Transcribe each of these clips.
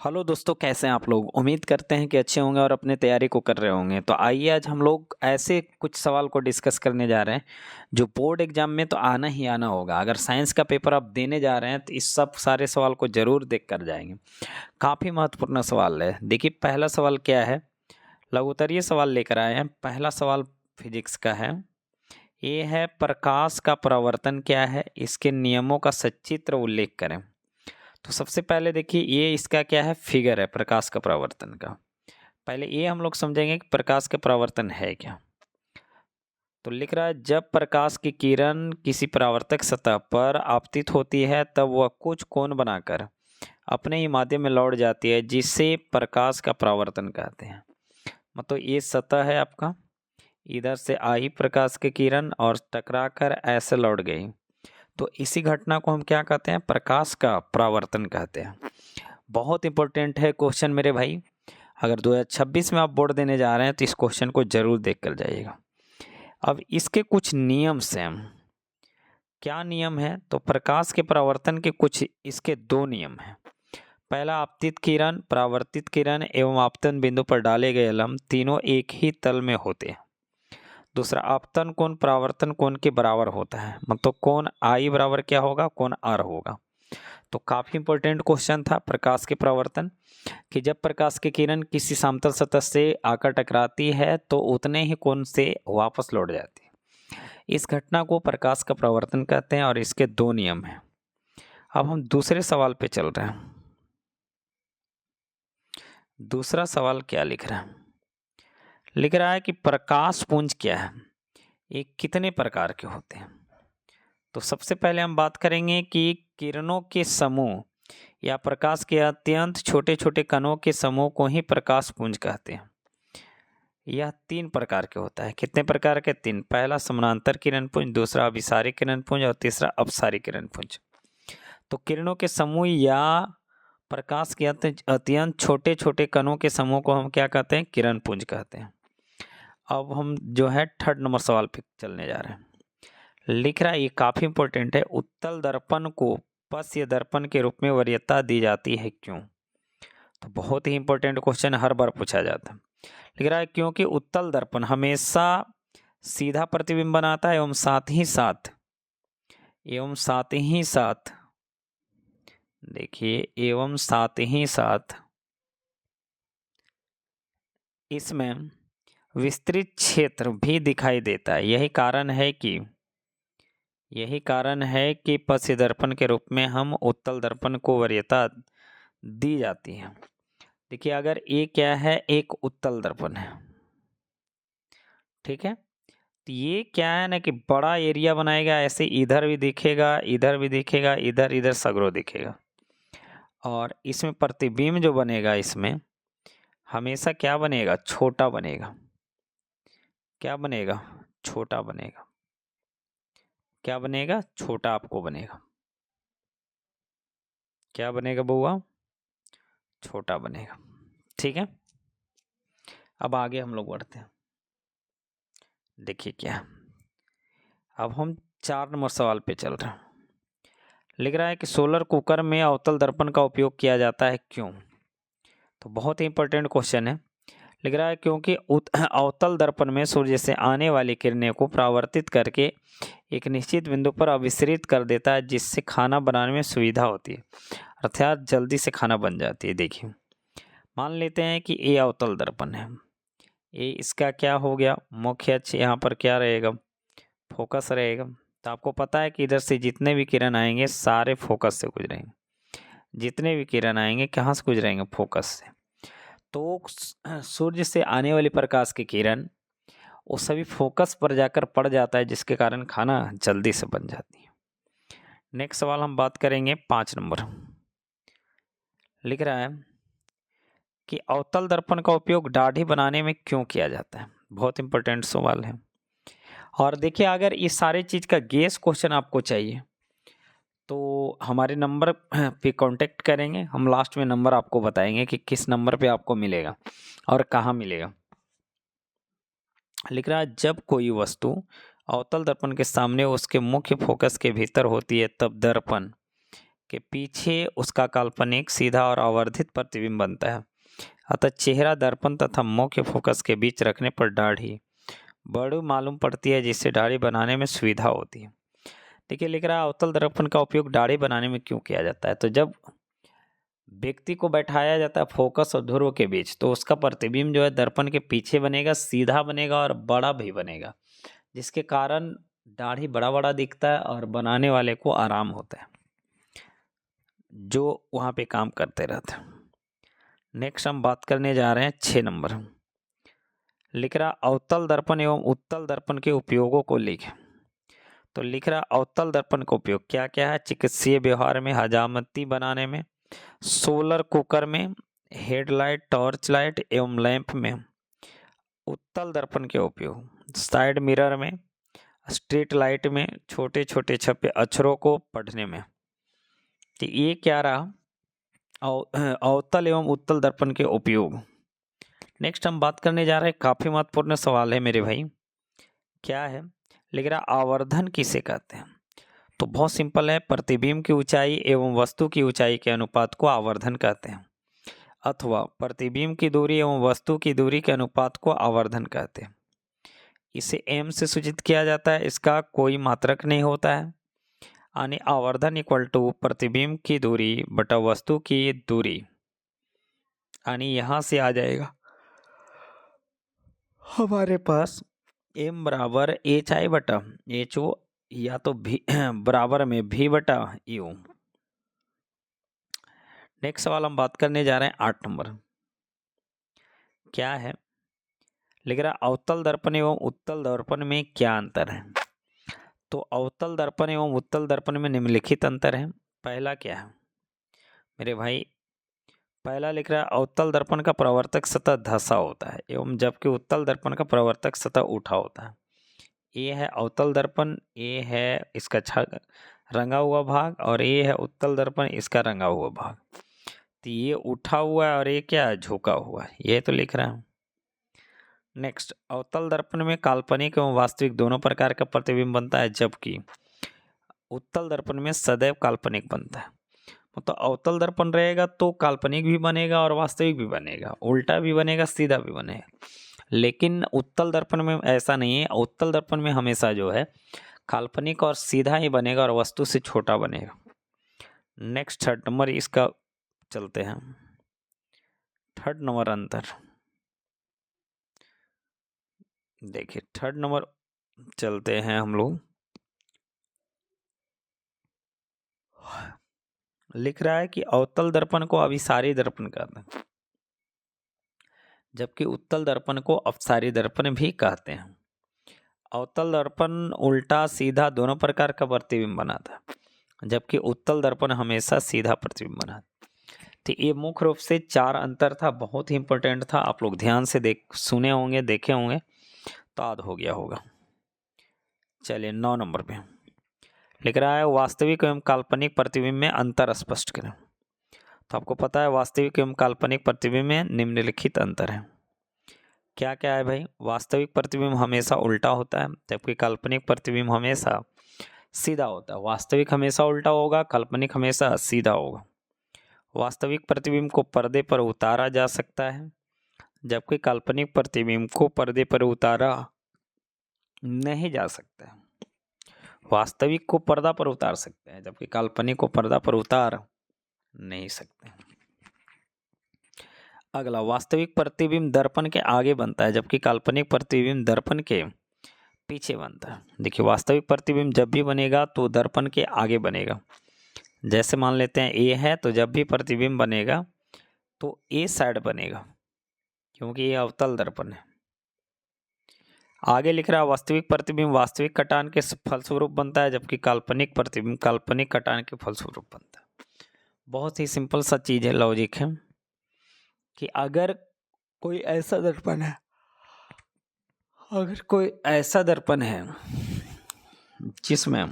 Hello दोस्तों, कैसे हैं आप लोग। उम्मीद करते हैं कि अच्छे होंगे और अपने तैयारी को कर रहे होंगे। तो आइए आज हम लोग ऐसे कुछ सवाल को डिस्कस करने जा रहे हैं जो बोर्ड एग्जाम में तो आना ही आना होगा। अगर साइंस का पेपर आप देने जा रहे हैं तो इस सब सारे सवाल को जरूर देख कर जाएंगे। काफ़ी महत्वपूर्ण सवाल है। देखिए पहला सवाल क्या है, लघुत्तरीय सवाल लेकर आए हैं। पहला सवाल फिजिक्स का है। ये है, प्रकाश का परावर्तन क्या है, इसके नियमों का सचित्र उल्लेख करें। तो सबसे पहले देखिए ये इसका क्या है, फिगर है प्रकाश का परावर्तन का। पहले ये हम लोग समझेंगे कि प्रकाश का परावर्तन है क्या। तो लिख रहा है, जब प्रकाश की किरण किसी परावर्तक सतह पर आपतित होती है तब वह कुछ कोण बनाकर अपने ही माध्यम में लौट जाती है, जिसे प्रकाश का परावर्तन कहते हैं। मतलब ये सतह है आपका, इधर से आई प्रकाश की किरण और टकरा कर ऐसे लौट गई, तो इसी घटना को हम क्या कहते हैं, प्रकाश का परावर्तन कहते हैं। बहुत इंपॉर्टेंट है क्वेश्चन मेरे भाई। अगर 2026 में आप बोर्ड देने जा रहे हैं तो इस क्वेश्चन को जरूर देख कर जाइएगा। अब इसके कुछ नियम से हम क्या नियम है, तो प्रकाश के परावर्तन के कुछ इसके दो नियम हैं। पहला, आपतित किरण, परावर्तित किरण एवं आपतन बिंदु पर डाले गए लंब तीनों एक ही तल में होते हैं। दूसरा, आपतन कोण परावर्तन कोण के बराबर होता है। मतलब कोण आई बराबर क्या होगा, कोण आर होगा। तो काफी इंपॉर्टेंट क्वेश्चन था प्रकाश के परावर्तन, कि जब प्रकाश की किरण किसी समतल सतह से आकर टकराती है तो उतने ही कोण से वापस लौट जाती है। इस घटना को प्रकाश का परावर्तन कहते हैं और इसके दो नियम हैं। अब हम दूसरे सवाल पे चल रहे हैं। दूसरा सवाल क्या लिख रहा है, लिख रहा है कि प्रकाश पुंज क्या है, ये कितने प्रकार के होते हैं। तो सबसे पहले हम बात करेंगे कि किरणों के समूह या प्रकाश के अत्यंत छोटे छोटे कणों के समूह को ही प्रकाश पुंज कहते हैं। यह तीन प्रकार के होता है। कितने प्रकार के, तीन। पहला समानांतर किरण पुंज, दूसरा अभिसारी किरण पुंज और तीसरा अपसारी किरण पुंज। तो किरणों के समूह या प्रकाश के अत्यंत छोटे छोटे कणों के समूह को हम क्या कहते हैं, किरण पुंज कहते हैं। अब हम जो है थर्ड नंबर सवाल पे चलने जा रहे हैं। लिख रहा है, ये काफी इंपॉर्टेंट है, उत्तल दर्पण को पश्य दर्पण के रूप में वरीयता दी जाती है, क्यों। तो बहुत ही इंपॉर्टेंट क्वेश्चन, हर बार पूछा जाता है। लिख रहा है, क्योंकि उत्तल दर्पण हमेशा सीधा प्रतिबिंब बनाता है एवं साथ ही साथ देखिए एवं साथ ही साथ इसमें विस्तृत क्षेत्र भी दिखाई देता है। यही कारण है कि पश्य दर्पण के रूप में हम उत्तल दर्पण को वरीयता दी जाती है। देखिए अगर ये क्या है, एक उत्तल दर्पण है, ठीक है। तो ये क्या है ना कि बड़ा एरिया बनाएगा, ऐसे इधर भी दिखेगा, इधर भी दिखेगा, इधर इधर सगरो दिखेगा। और इसमें प्रतिबिंब जो बनेगा, इसमें हमेशा क्या बनेगा, छोटा बनेगा। क्या बनेगा, छोटा बनेगा। क्या बनेगा, छोटा आपको बनेगा। क्या बनेगा बउआ, छोटा बनेगा। ठीक है, अब आगे हम लोग बढ़ते हैं। देखिए क्या, अब हम 4 नंबर सवाल पे चल रहे हैं। लिख रहा है कि सोलर कुकर में अवतल दर्पण का उपयोग किया जाता है, क्यों। तो बहुत ही इंपॉर्टेंट क्वेश्चन है। लिख रहा है, क्योंकि अवतल दर्पण में सूर्य से आने वाली किरणें को परावर्तित करके एक निश्चित बिंदु पर अभिसरित कर देता है, जिससे खाना बनाने में सुविधा होती है, अर्थात जल्दी से खाना बन जाती है। देखिए मान लेते हैं कि ये अवतल दर्पण है, ये इसका क्या हो गया, मुख्य अक्ष। यहाँ पर क्या रहेगा, फोकस रहेगा। तो आपको पता है कि इधर से जितने भी किरण आएंगे सारे फोकस से गुजरेंगे। जितने भी किरण आएंगे कहाँ से गुजरेंगे, फोकस से। तो सूर्य से आने वाली प्रकाश की किरण वो सभी फोकस पर जाकर पड़ जाता है, जिसके कारण खाना जल्दी से बन जाती है। नेक्स्ट सवाल हम बात करेंगे 5 नंबर। लिख रहा है कि अवतल दर्पण का उपयोग दाढ़ी बनाने में क्यों किया जाता है। बहुत इंपॉर्टेंट सवाल है। और देखिए अगर इस सारे चीज का गेस क्वेश्चन आपको चाहिए तो हमारे नंबर पे कांटेक्ट करेंगे। हम लास्ट में नंबर आपको बताएंगे कि किस नंबर पे आपको मिलेगा और कहाँ मिलेगा। लिख रहा है, जब कोई वस्तु अवतल दर्पण के सामने उसके मुख्य फोकस के भीतर होती है तब दर्पण के पीछे उसका काल्पनिक सीधा और आवर्धित प्रतिबिंब बनता है। अतः चेहरा दर्पण तथा मुख्य फोकस के बीच रखने पर दाढ़ी बड़ी मालूम पड़ती है, जिससे दाढ़ी बनाने में सुविधा होती है। देखिए लिख रहा है अवतल दर्पण का उपयोग दाढ़ी बनाने में क्यों किया जाता है। तो जब व्यक्ति को बैठाया जाता है फोकस और ध्रुव के बीच, तो उसका प्रतिबिंब जो है दर्पण के पीछे बनेगा, सीधा बनेगा और बड़ा भी बनेगा, जिसके कारण दाढ़ी बड़ा बड़ा दिखता है और बनाने वाले को आराम होता है, जो वहाँ पे काम करते रहते हैं। नेक्स्ट हम बात करने जा रहे हैं 6 नंबर। लिख रहा अवतल दर्पण एवं उत्तल दर्पण के उपयोगों को लिखें। तो लिख रहा अवतल दर्पण का उपयोग क्या क्या है। चिकित्सीय व्यवहार में, हजामती बनाने में, सोलर कुकर में, हेडलाइट, टॉर्च लाइट एवं लैंप में उत्तल दर्पण के उपयोग, साइड मिरर में, स्ट्रीट लाइट में, छोटे छोटे छपे अक्षरों को पढ़ने में। तो ये क्या रहा अवतल एवं उत्तल दर्पण के उपयोग। नेक्स्ट हम बात करने जा रहे हैं, काफी महत्वपूर्ण सवाल है मेरे भाई, क्या है। लिख रहा आवर्धन किसे कहते हैं। तो बहुत सिंपल है, प्रतिबिंब की ऊंचाई एवं वस्तु की ऊंचाई के अनुपात को आवर्धन कहते हैं, अथवा प्रतिबिंब की दूरी एवं वस्तु की दूरी के अनुपात को आवर्धन कहते हैं। इसे m से सूचित किया जाता है, इसका कोई मात्रक नहीं होता है। यानी आवर्धन इक्वल टू प्रतिबिंब की दूरी बटा वस्तु की दूरी, यानी यहां से आ जाएगा हमारे पास m बराबर एच आई बटा एच ओ, या तो भी बराबर में v बटा यू। नेक्स्ट सवाल हम बात करने जा रहे हैं 8 नंबर। क्या है। लिख रहा अवतल दर्पण एवं उत्तल दर्पण में क्या अंतर है। तो अवतल दर्पण एवं उत्तल दर्पण में निम्नलिखित अंतर है। पहला क्या है मेरे भाई, पहला लिख रहा है अवतल दर्पण का प्रवर्तक सतह धंसा होता है एवं जबकि उत्तल दर्पण का प्रवर्तक सतह उठा होता है। ये है अवतल दर्पण, ये है इसका रंगा हुआ भाग, और ये है उत्तल दर्पण, इसका रंगा हुआ भाग। तो ये उठा हुआ है और ये क्या है, झुका हुआ है, ये तो लिख रहा हूँ। नेक्स्ट, अवतल दर्पण में काल्पनिक एवं वास्तविक दोनों प्रकार का प्रतिबिंब बनता है, जबकि उत्तल दर्पण में सदैव काल्पनिक बनता है। मतलब अवतल दर्पण रहेगा तो काल्पनिक भी बनेगा और वास्तविक भी बनेगा, उल्टा भी बनेगा, सीधा भी बनेगा। लेकिन उत्तल दर्पण में ऐसा नहीं है। उत्तल दर्पण में हमेशा जो है काल्पनिक और सीधा ही बनेगा और वस्तु से छोटा बनेगा। नेक्स्ट 3rd नंबर इसका चलते हैं। 3rd नंबर अंतर देखिए, 3rd नंबर चलते हैं हम लोग। लिख रहा है कि अवतल दर्पण को अभिसारी दर्पण कहते हैं, जबकि उत्तल दर्पण को अपसारी दर्पण भी कहते हैं। अवतल दर्पण उल्टा सीधा दोनों प्रकार का प्रतिबिंब बनाता है, जबकि उत्तल दर्पण हमेशा सीधा प्रतिबिंब बनाता है। तो ये मुख्य रूप से 4 अंतर था, बहुत ही इंपॉर्टेंट था। आप लोग ध्यान से सुने होंगे, देखे होंगे, तो याद हो गया होगा। चलिए 9 नंबर पे लिख रहा है वास्तविक एवं काल्पनिक प्रतिबिंब में अंतर स्पष्ट करें। तो आपको पता है वास्तविक एवं काल्पनिक प्रतिबिंब में निम्नलिखित अंतर है। क्या क्या है भाई। वास्तविक प्रतिबिंब हमेशा उल्टा होता है, जबकि काल्पनिक प्रतिबिंब हमेशा सीधा होता है। वास्तविक हमेशा उल्टा होगा, काल्पनिक हमेशा सीधा होगा। वास्तविक प्रतिबिंब को पर्दे पर उतारा जा सकता है, जबकि काल्पनिक प्रतिबिंब को पर्दे पर उतारा नहीं जा सकता है। वास्तविक को पर्दा पर उतार सकते हैं, जबकि काल्पनिक को पर्दा पर उतार नहीं सकते। अगला, वास्तविक प्रतिबिंब दर्पण के आगे बनता है, जबकि काल्पनिक प्रतिबिंब दर्पण के पीछे बनता है। देखिए, वास्तविक प्रतिबिंब जब भी बनेगा तो दर्पण के आगे बनेगा। जैसे मान लेते हैं ए है, तो जब भी प्रतिबिंब बनेगा तो ए साइड बनेगा, क्योंकि ये अवतल दर्पण है। आगे लिख रहा है वास्तविक प्रतिबिंब वास्तविक कटान के फलस्वरूप बनता है, जबकि काल्पनिक प्रतिबिंब काल्पनिक कटान के फलस्वरूप बनता है। बहुत ही सिंपल सा चीज है, लॉजिक है कि अगर कोई ऐसा दर्पण है जिसमें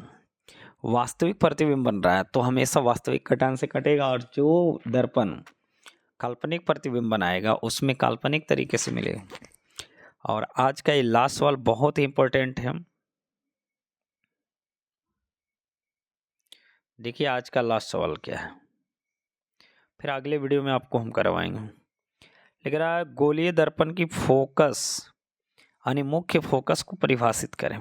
वास्तविक प्रतिबिंब बन रहा है, तो हमेशा वास्तविक कटान से कटेगा, और जो दर्पण काल्पनिक प्रतिबिंब बनाएगा उसमें काल्पनिक तरीके से मिलेगा। और आज का ये लास्ट सवाल बहुत ही इंपॉर्टेंट है। देखिए आज का लास्ट सवाल क्या है, फिर अगले वीडियो में आपको हम करवाएंगे। लेकिन गोलीय दर्पण की फोकस यानी मुख्य फोकस को परिभाषित करें।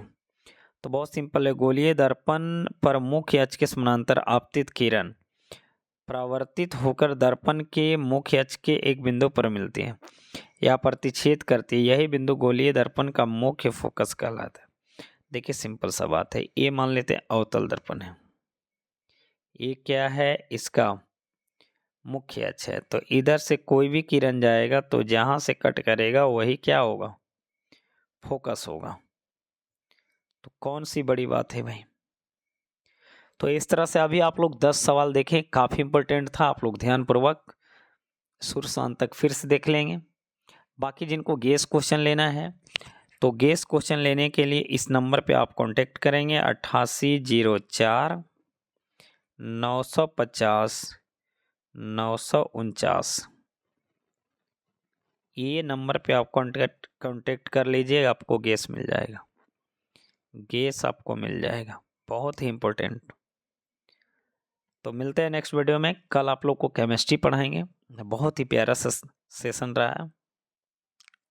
तो बहुत सिंपल है, गोलीय दर्पण पर मुख्य अक्ष के समानांतर आपतित किरण परावर्तित होकर दर्पण के मुख्य अक्ष के एक बिंदु पर मिलती है या प्रतिच्छेद करती है, यही बिंदु गोलीय दर्पण का मुख्य फोकस कहलाता है। देखिए सिंपल सा बात है, ये मान लेते हैं अवतल दर्पण है, ये क्या है, इसका मुख्य अक्ष है। तो इधर से कोई भी किरण जाएगा तो जहां से कट करेगा वही क्या होगा, फोकस होगा। तो कौन सी बड़ी बात है भाई। तो इस तरह से अभी आप लोग 10 सवाल देखें, काफ़ी इंपॉर्टेंट था, आप लोग ध्यानपूर्वक शुरू से अंत तक फिर से देख लेंगे। बाकी जिनको गेस क्वेश्चन लेना है तो गेस क्वेश्चन लेने के लिए इस नंबर पे आप कांटेक्ट करेंगे 8804 950 949। ये नंबर पे आप कांटेक्ट कर लीजिए, आपको गैस मिल जाएगा, गैस आपको मिल जाएगा, बहुत ही इम्पोर्टेंट। तो मिलते हैं नेक्स्ट वीडियो में। कल आप लोग को केमिस्ट्री पढ़ाएंगे, बहुत ही प्यारा सेशन रहा है।